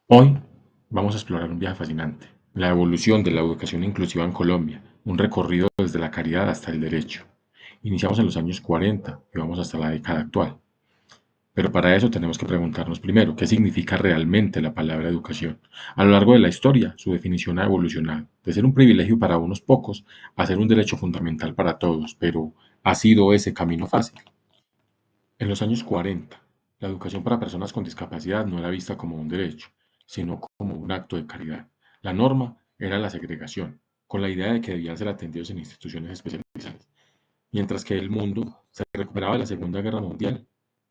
Hoy vamos a explorar un viaje fascinante, la evolución de la educación inclusiva en Colombia, un recorrido desde la caridad hasta el derecho. Iniciamos en los años 40 y vamos hasta la década actual. Pero para eso tenemos que preguntarnos primero, ¿qué significa realmente la palabra educación? A lo largo de la historia, su definición ha evolucionado, de ser un privilegio para unos pocos a ser un derecho fundamental para todos, pero ¿ha sido ese camino fácil? En los años 40, la educación para personas con discapacidad no era vista como un derecho, sino como un acto de caridad. La norma era la segregación, con la idea de que debían ser atendidos en instituciones especializadas. Mientras que el mundo se recuperaba de la Segunda Guerra Mundial,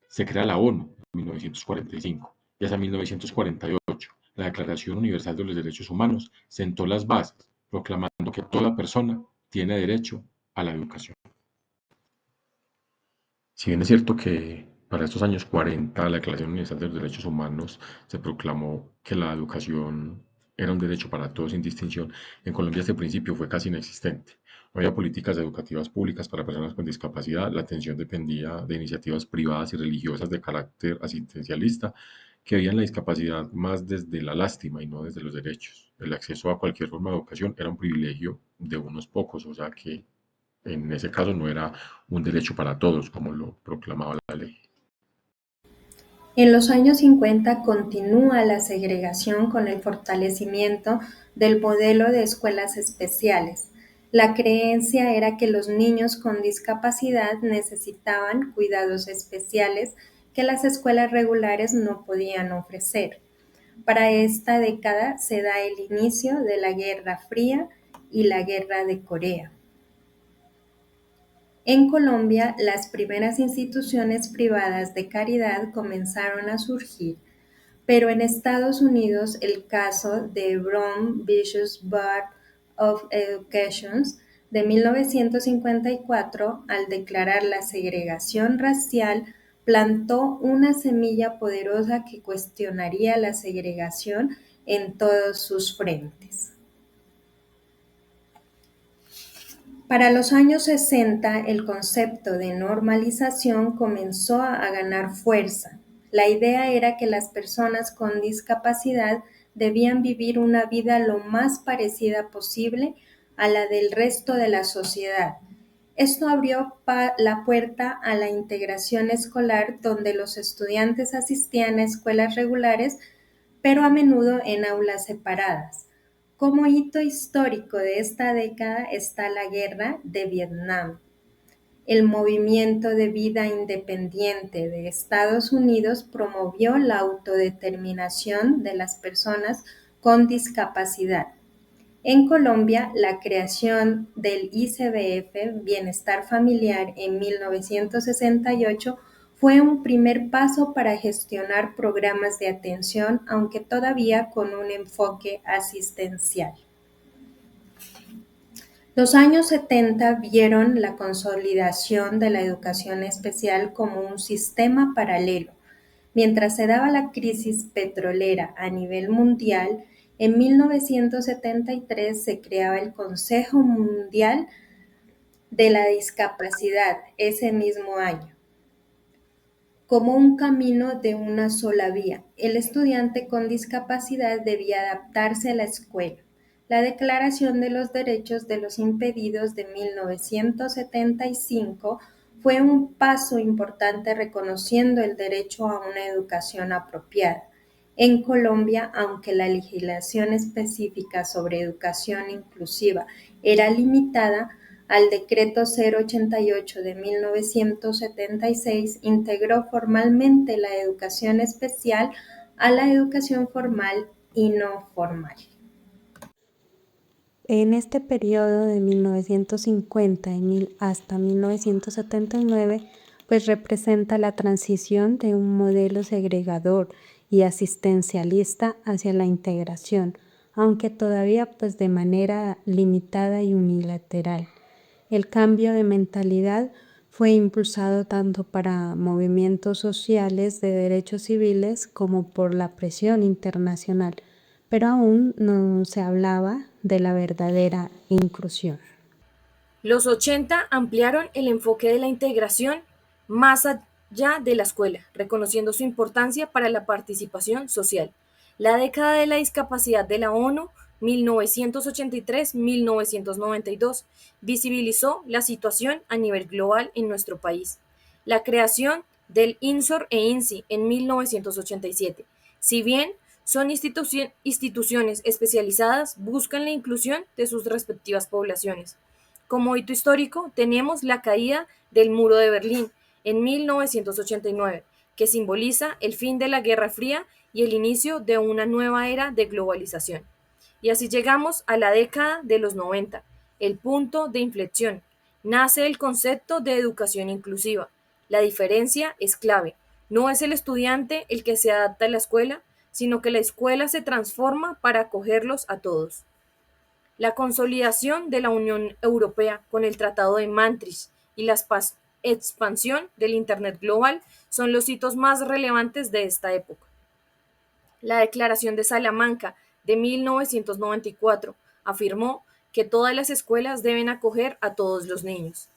se crea la ONU en 1945 y hasta 1948 la Declaración Universal de los Derechos Humanos sentó las bases, proclamando que toda persona tiene derecho a la educación. Si bien es cierto que para estos años 40 la Declaración Universal de los Derechos Humanos se proclamó que la educación era un derecho para todos sin distinción, en Colombia este principio fue casi inexistente. No había políticas educativas públicas para personas con discapacidad, la atención dependía de iniciativas privadas y religiosas de carácter asistencialista que veían la discapacidad más desde la lástima y no desde los derechos. El acceso a cualquier forma de educación era un privilegio de unos pocos, o sea que en ese caso no era un derecho para todos, como lo proclamaba la ley. En los años 50 continúa la segregación con el fortalecimiento del modelo de escuelas especiales. La creencia era que los niños con discapacidad necesitaban cuidados especiales que las escuelas regulares no podían ofrecer. Para esta década se da el inicio de la Guerra Fría y la Guerra de Corea. En Colombia, las primeras instituciones privadas de caridad comenzaron a surgir, pero en Estados Unidos el caso de Brown Vicious Board of Education de 1954, al declarar la segregación racial, plantó una semilla poderosa que cuestionaría la segregación en todos sus frentes. Para los años 60, el concepto de normalización comenzó a ganar fuerza. La idea era que las personas con discapacidad debían vivir una vida lo más parecida posible a la del resto de la sociedad. Esto abrió la puerta a la integración escolar, donde los estudiantes asistían a escuelas regulares, pero a menudo en aulas separadas. Como hito histórico de esta década está la Guerra de Vietnam. El movimiento de vida independiente de Estados Unidos promovió la autodeterminación de las personas con discapacidad. En Colombia, la creación del ICBF, Bienestar Familiar, en 1968 fue un primer paso para gestionar programas de atención, aunque todavía con un enfoque asistencial. Los años 70 vieron la consolidación de la educación especial como un sistema paralelo. Mientras se daba la crisis petrolera a nivel mundial, en 1973 se creaba el Consejo Mundial de la Discapacidad ese mismo año, como un camino de una sola vía. El estudiante con discapacidad debía adaptarse a la escuela. La Declaración de los Derechos de los Impedidos de 1975 fue un paso importante reconociendo el derecho a una educación apropiada. En Colombia, aunque la legislación específica sobre educación inclusiva era limitada, al Decreto 088 de 1976 integró formalmente la educación especial a la educación formal y no formal. En este periodo de 1950 hasta 1979, pues representa la transición de un modelo segregador y asistencialista hacia la integración, aunque todavía pues de manera limitada y unilateral. El cambio de mentalidad fue impulsado tanto para movimientos sociales de derechos civiles como por la presión internacional, pero aún no se hablaba de la verdadera inclusión. Los 80 ampliaron el enfoque de la integración más allá de la escuela, reconociendo su importancia para la participación social. La década de la discapacidad de la ONU, 1983-1992, visibilizó la situación a nivel global en nuestro país. La creación del INSOR e INSI en 1987. Si bien son instituciones especializadas, buscan la inclusión de sus respectivas poblaciones. Como hito histórico, tenemos la caída del Muro de Berlín en 1989, que simboliza el fin de la Guerra Fría y el inicio de una nueva era de globalización. Y así llegamos a la década de los 90, el punto de inflexión. Nace el concepto de educación inclusiva. La diferencia es clave. No es el estudiante el que se adapta a la escuela, sino que la escuela se transforma para acogerlos a todos. La consolidación de la Unión Europea con el Tratado de Maastricht y la expansión del Internet global son los hitos más relevantes de esta época. La Declaración de Salamanca de 1994 afirmó que todas las escuelas deben acoger a todos los niños.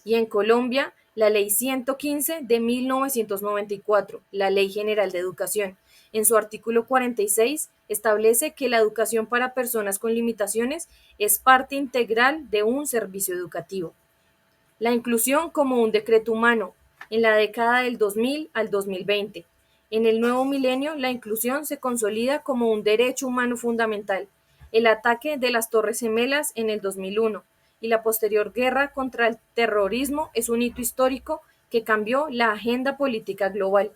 Y en Colombia, la Ley 115 de 1994, la Ley General de Educación, en su artículo 46, establece que la educación para personas con limitaciones es parte integral de un servicio educativo. La inclusión como un decreto humano en la década del 2000 al 2020. En el nuevo milenio, la inclusión se consolida como un derecho humano fundamental. El ataque de las Torres Gemelas en el 2001 y la posterior guerra contra el terrorismo es un hito histórico que cambió la agenda política global.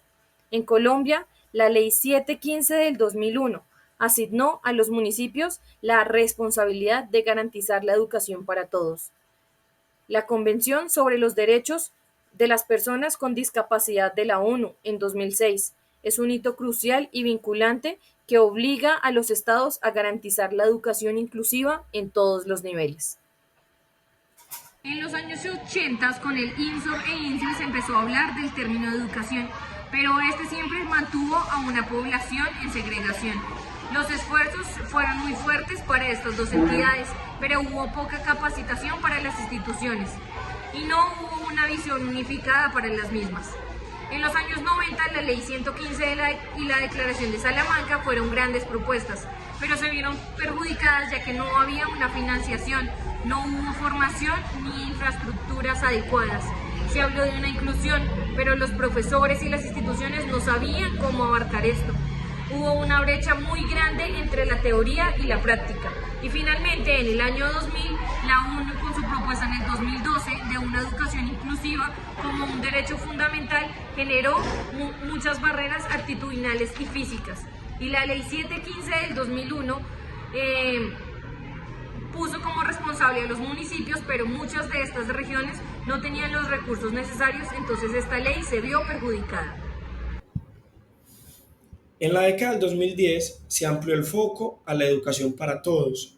En Colombia, la Ley 715 del 2001 asignó a los municipios la responsabilidad de garantizar la educación para todos. La Convención sobre los Derechos de las Personas con Discapacidad de la ONU en 2006 es un hito crucial y vinculante que obliga a los estados a garantizar la educación inclusiva en todos los niveles. En los años 80, con el INSOR e INSI se empezó a hablar del término de educación, pero este siempre mantuvo a una población en segregación. Los esfuerzos fueron muy fuertes para estas dos entidades, pero hubo poca capacitación para las instituciones y no hubo una visión unificada para las mismas. En los años 90, la Ley 115 y la Declaración de Salamanca fueron grandes propuestas, pero se vieron perjudicadas ya que no había una financiación, no hubo formación ni infraestructuras adecuadas. Se habló de una inclusión, pero los profesores y las instituciones no sabían cómo abarcar esto. Hubo una brecha muy grande entre la teoría y la práctica. Y finalmente, en el año 2000, la ONU con su propuesta en el 2012 de una educación inclusiva como un derecho fundamental generó muchas barreras actitudinales y físicas. Y la Ley 715 del 2001 puso como responsable a los municipios, pero muchas de estas regiones no tenían los recursos necesarios, entonces esta ley se vio perjudicada. En la década del 2010 se amplió el foco a la educación para todos.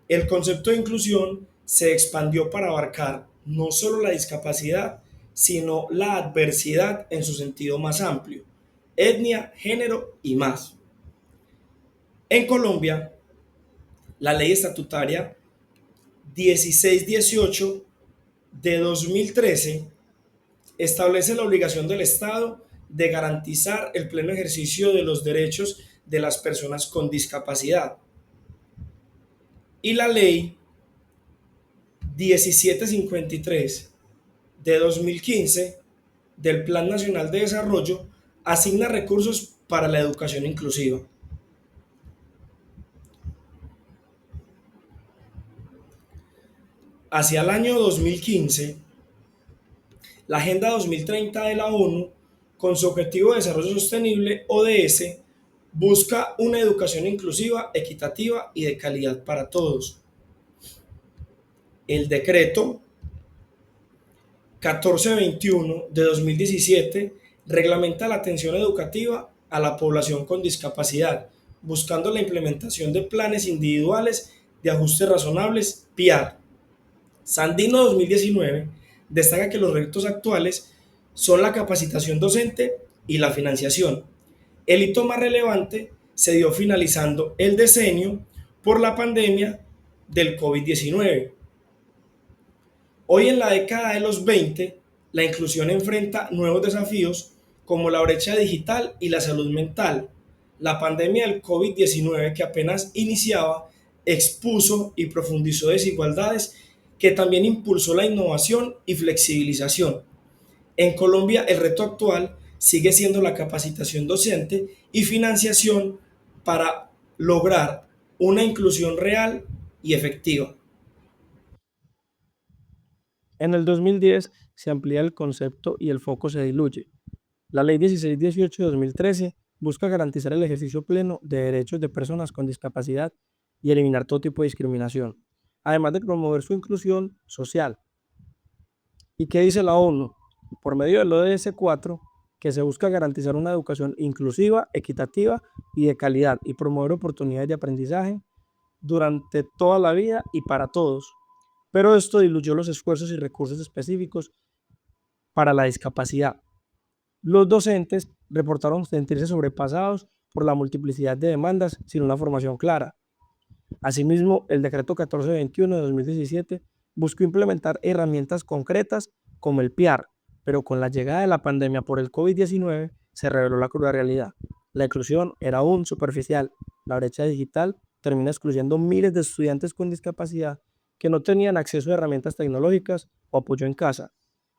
El concepto de inclusión se expandió para abarcar no solo la discapacidad, sino la adversidad en su sentido más amplio, etnia, género y más. En Colombia, la ley estatutaria 1618 de 2013 establece la obligación del Estado de garantizar el pleno ejercicio de los derechos de las personas con discapacidad. Y la ley 1753 de 2015 del Plan Nacional de Desarrollo asigna recursos para la educación inclusiva. Hacia el año 2015, la Agenda 2030 de la ONU, con su Objetivo de Desarrollo Sostenible, ODS, busca una educación inclusiva, equitativa y de calidad para todos. El decreto 1421 de 2017 reglamenta la atención educativa a la población con discapacidad, buscando la implementación de planes individuales de ajustes razonables, PIAR. Sandino 2019 destaca que los retos actuales son la capacitación docente y la financiación. El hito más relevante se dio finalizando el decenio por la pandemia del COVID-19. Hoy en la década de los 20, la inclusión enfrenta nuevos desafíos como la brecha digital y la salud mental. La pandemia del COVID-19, que apenas iniciaba, expuso y profundizó desigualdades que también impulsó la innovación y flexibilización. En Colombia, el reto actual sigue siendo la capacitación docente y financiación para lograr una inclusión real y efectiva. En el 2010 se amplía el concepto y el foco se diluye. La Ley 1618 de 2013 busca garantizar el ejercicio pleno de derechos de personas con discapacidad y eliminar todo tipo de discriminación, además de promover su inclusión social. ¿Y qué dice la ONU? Por medio del ODS 4, que se busca garantizar una educación inclusiva, equitativa y de calidad y promover oportunidades de aprendizaje durante toda la vida y para todos. Pero esto diluyó los esfuerzos y recursos específicos para la discapacidad. Los docentes reportaron sentirse sobrepasados por la multiplicidad de demandas sin una formación clara. Asimismo, el decreto 1421 de 2017 buscó implementar herramientas concretas como el PIAR, pero con la llegada de la pandemia por el COVID-19 se reveló la cruda realidad. La inclusión era aún superficial. La brecha digital termina excluyendo miles de estudiantes con discapacidad que no tenían acceso a herramientas tecnológicas o apoyo en casa.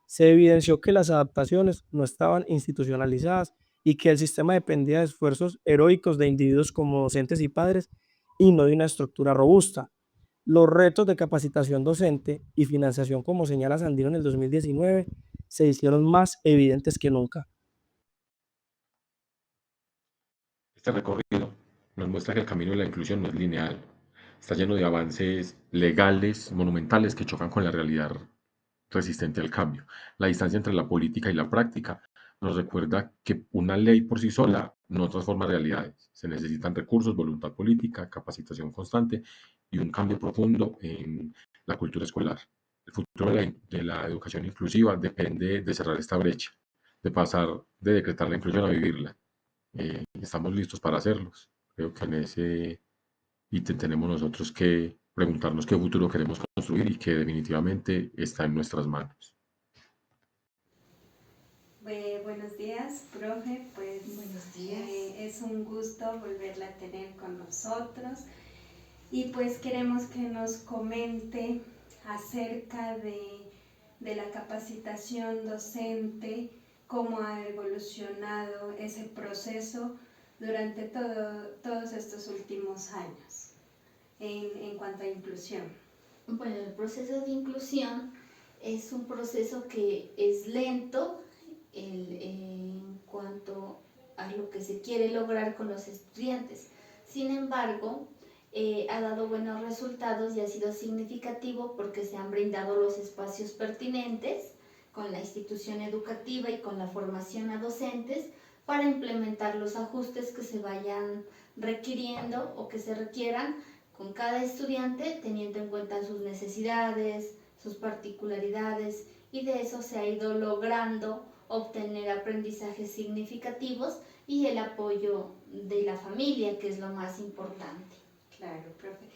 Se evidenció que las adaptaciones no estaban institucionalizadas y que el sistema dependía de esfuerzos heroicos de individuos como docentes y padres y no de una estructura robusta. Los retos de capacitación docente y financiación, como señala Sandino en el 2019, se hicieron más evidentes que nunca. Este recorrido nos muestra que el camino de la inclusión no es lineal, está lleno de avances legales monumentales que chocan con la realidad resistente al cambio. La distancia entre la política y la práctica nos recuerda que una ley por sí sola no transforma realidades. Se necesitan recursos, voluntad política, capacitación constante y un cambio profundo en la cultura escolar. El futuro de la educación inclusiva depende de cerrar esta brecha, de pasar de decretar la inclusión a vivirla. Estamos listos para hacerlos. Creo que en ese ítem tenemos nosotros que preguntarnos qué futuro queremos construir y que definitivamente está en nuestras manos. Buenos días, profe. Pues Buenos días. es un gusto volverla a tener con nosotros y pues queremos que nos comente acerca de la capacitación docente, cómo ha evolucionado ese proceso durante todos estos últimos años en cuanto a inclusión. Bueno, el proceso de inclusión es un proceso que es lento en cuanto a lo que se quiere lograr con los estudiantes. Sin embargo, ha dado buenos resultados y ha sido significativo porque se han brindado los espacios pertinentes con la institución educativa y con la formación a docentes para implementar los ajustes que se vayan requiriendo o que se requieran con cada estudiante, teniendo en cuenta sus necesidades, sus particularidades, y de eso se ha ido logrando obtener aprendizajes significativos y el apoyo de la familia, que es lo más importante. Claro, profe.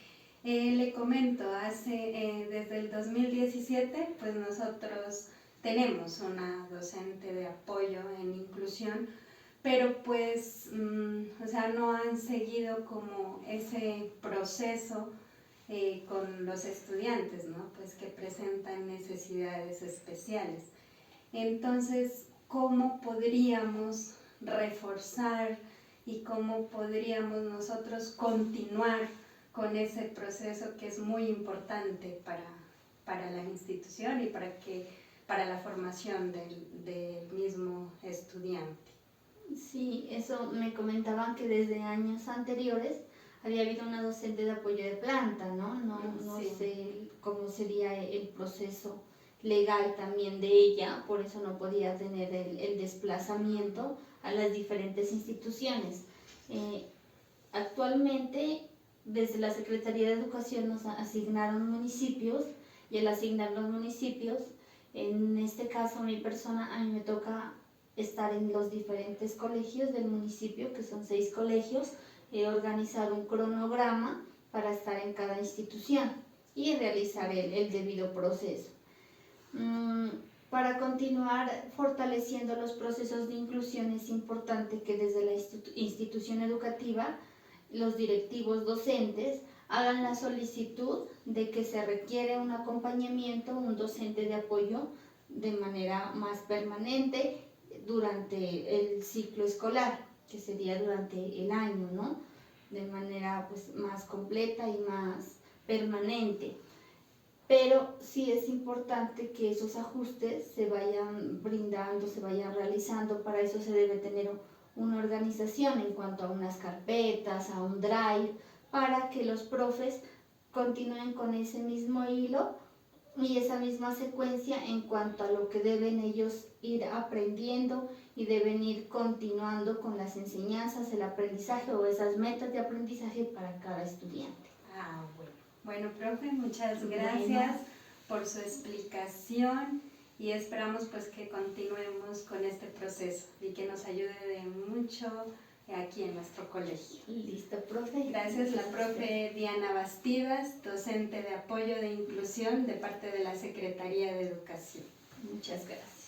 Le comento, desde el 2017, pues nosotros tenemos una docente de apoyo en inclusión, pero pues, o sea, no han seguido como ese proceso con los estudiantes, ¿no? Pues que presentan necesidades especiales. Entonces, ¿cómo podríamos reforzar y cómo podríamos nosotros continuar con ese proceso que es muy importante para la institución y para la formación del mismo estudiante? Sí, eso me comentaban que desde años anteriores había habido una docente de apoyo de planta, ¿no? No Sí. sé cómo sería el proceso legal también de ella, por eso no podía tener el desplazamiento a las diferentes instituciones. Actualmente, desde la Secretaría de Educación nos asignaron municipios y al asignar los municipios, en este caso a mi persona, a mí me toca estar en los diferentes colegios del municipio, que son 6 colegios, organizar un cronograma para estar en cada institución y realizar el debido proceso. Para continuar fortaleciendo los procesos de inclusión es importante que desde la institución educativa los directivos docentes hagan la solicitud de que se requiere un acompañamiento, un docente de apoyo de manera más permanente durante el ciclo escolar, que sería durante el año, ¿no? De manera pues más completa y más permanente. Pero sí es importante que esos ajustes se vayan brindando, se vayan realizando. Para eso se debe tener una organización en cuanto a unas carpetas, a un drive, para que los profes continúen con ese mismo hilo y esa misma secuencia en cuanto a lo que deben ellos ir aprendiendo y deben ir continuando con las enseñanzas, el aprendizaje o esas metas de aprendizaje para cada estudiante. Ah, bueno. Bueno, profe, muchas gracias por su explicación y esperamos pues que continuemos con este proceso y que nos ayude de mucho aquí en nuestro colegio. Listo, profe. Gracias, la profe Diana Bastidas, docente de apoyo de inclusión de parte de la Secretaría de Educación. Muchas gracias.